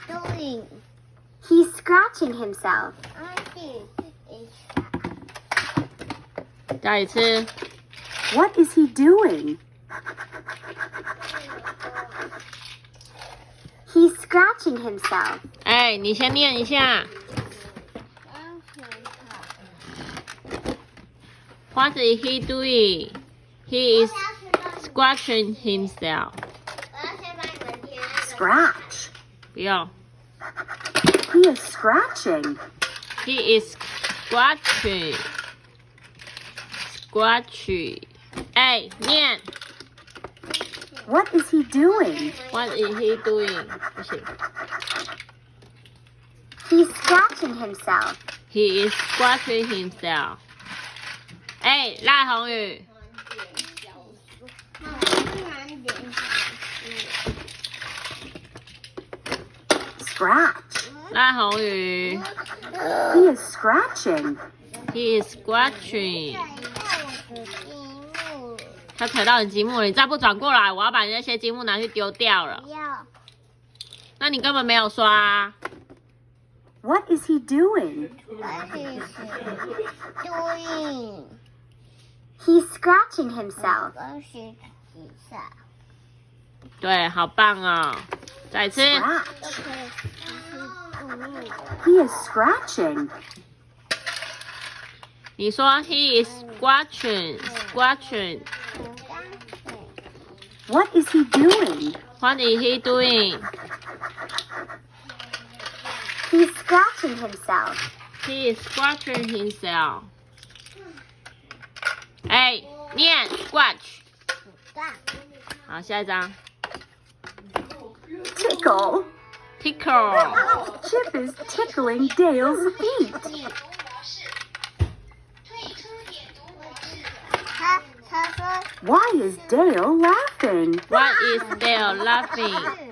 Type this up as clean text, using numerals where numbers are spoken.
doing? He's scratching himself. 再一次。 What is he doing? He's scratching himself. 哎，你先念一下。What is he doing? He is scratching himself. Scratch. 不用。 He is scratching. He is scratching. Scratching. 哎，念。 What is he doing? What is he doing? 不行。 He's scratching himself. He is scratching himself. 哎，赖宏宇。 Scratch. 赖宏宇。 He is scratching. He is scratching. 他踩到你积木了，你再不转过来，我要把你那些积木拿去丢掉了。那你根本没有刷啊。 What is he doing? Doing. He's scratching himself. 对，好棒哦！再一次。 Scratch. He is scratching. 你说 he is scratching, scratching. What is he doing? What is he doing? He's scratching himself. He is scratching himself. 哎，念 scratch。好，下一张。 Tickle. Tickle. Chip is tickling Dale's feet. 他说 Why is Dale laughing? What is Dale laughing?